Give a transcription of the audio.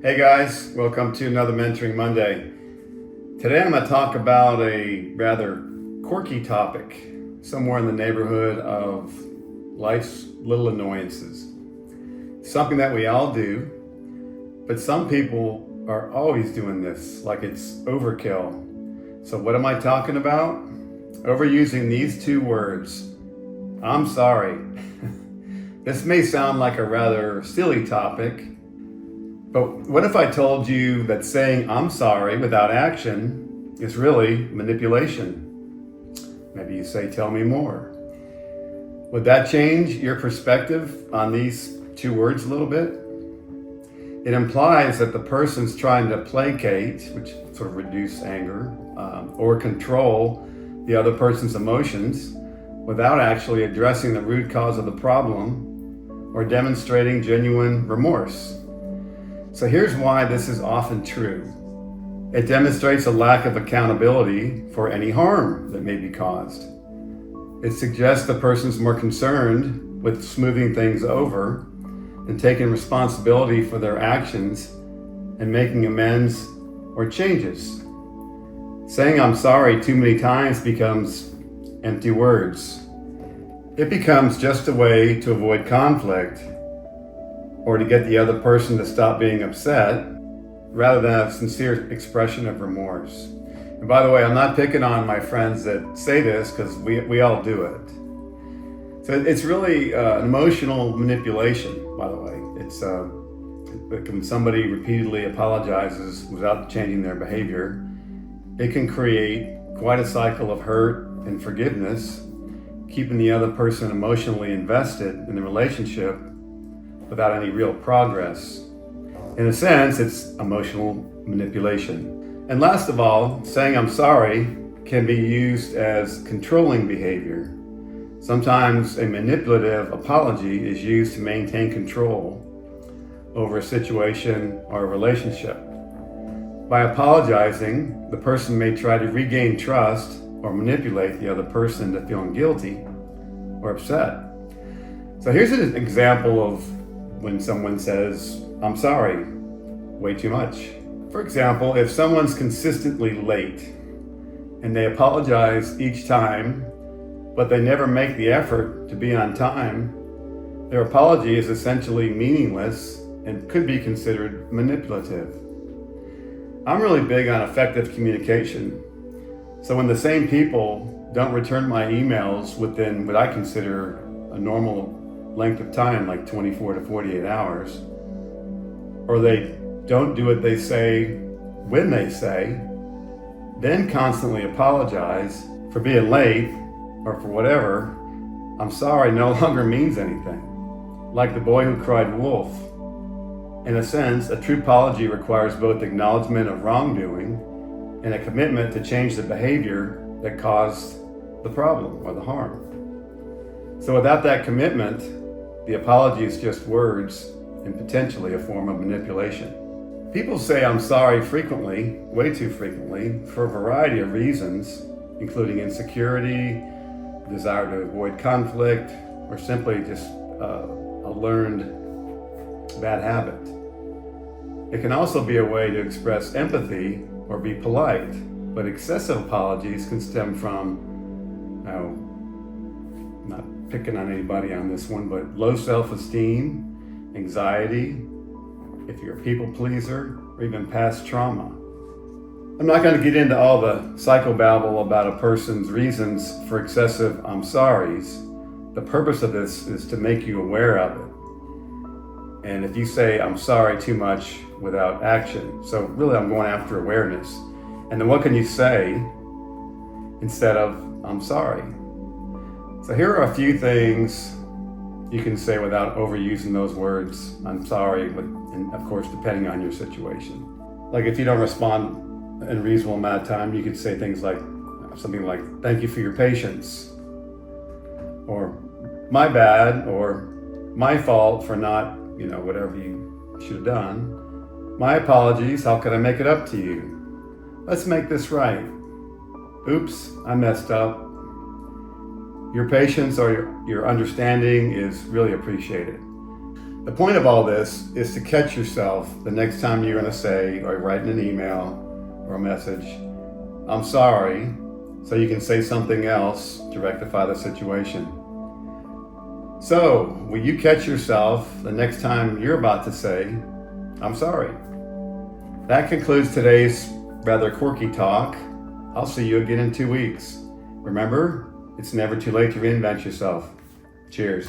Hey guys, welcome to another Mentoring Monday. Today I'm going to talk about a rather quirky topic, somewhere in the neighborhood of life's little annoyances. Something that we all do, but some people are always doing this, like it's overkill. So what am I talking about? Overusing these two words, I'm sorry. This may sound like a rather silly topic, but what if I told you that saying I'm sorry without action is really manipulation? Maybe you say, tell me more. Would that change your perspective on these two words a little bit? It implies that the person's trying to placate, which sort of reduce anger, or control the other person's emotions without actually addressing the root cause of the problem or demonstrating genuine remorse. So here's why this is often true. It demonstrates a lack of accountability for any harm that may be caused. It suggests the person's more concerned with smoothing things over and taking responsibility for their actions and making amends or changes. Saying I'm sorry too many times becomes empty words. It becomes just a way to avoid conflict or to get the other person to stop being upset, rather than a sincere expression of remorse. And by the way, I'm not picking on my friends that say this, because we all do it. So it's really an emotional manipulation, by the way. It's when somebody repeatedly apologizes without changing their behavior, it can create quite a cycle of hurt and forgiveness, keeping the other person emotionally invested in the relationship without any real progress. In a sense, it's emotional manipulation. And last of all, saying I'm sorry can be used as controlling behavior. Sometimes a manipulative apology is used to maintain control over a situation or a relationship. By apologizing, the person may try to regain trust or manipulate the other person to feeling guilty or upset. So here's an example of when someone says, I'm sorry, way too much. For example, if someone's consistently late and they apologize each time, but they never make the effort to be on time, their apology is essentially meaningless and could be considered manipulative. I'm really big on effective communication. So when the same people don't return my emails within what I consider a normal length of time, like 24 to 48 hours, or they don't do what they say when they say, then constantly apologize for being late or for whatever, I'm sorry no longer means anything. Like the boy who cried wolf. In a sense, a true apology requires both acknowledgement of wrongdoing and a commitment to change the behavior that caused the problem or the harm. So without that commitment, the apology is just words and potentially a form of manipulation. People say I'm sorry frequently, way too frequently, for a variety of reasons, including insecurity, desire to avoid conflict, or simply just a learned bad habit. It can also be a way to express empathy or be polite, but excessive apologies can stem from, not picking on anybody on this one, but low self-esteem, anxiety, if you're a people pleaser, or even past trauma. I'm not going to get into all the psychobabble about a person's reasons for excessive I'm sorries. The purpose of this is to make you aware of it. And if you say I'm sorry too much without action, so really I'm going after awareness. And then what can you say instead of I'm sorry? So here are a few things you can say without overusing those words, I'm sorry, but and of course depending on your situation. Like if you don't respond in a reasonable amount of time, you could say things like, something like, thank you for your patience, or my bad, or my fault for not, whatever you should have done. My apologies, how could I make it up to you? Let's make this right. Oops, I messed up. Your patience or your understanding is really appreciated. The point of all this is to catch yourself the next time you're going to say or write in an email or a message, "I'm sorry," so you can say something else to rectify the situation. So, will you catch yourself the next time you're about to say, "I'm sorry"? That concludes today's rather quirky talk. I'll see you again in 2 weeks. Remember, it's never too late to reinvent yourself. Cheers.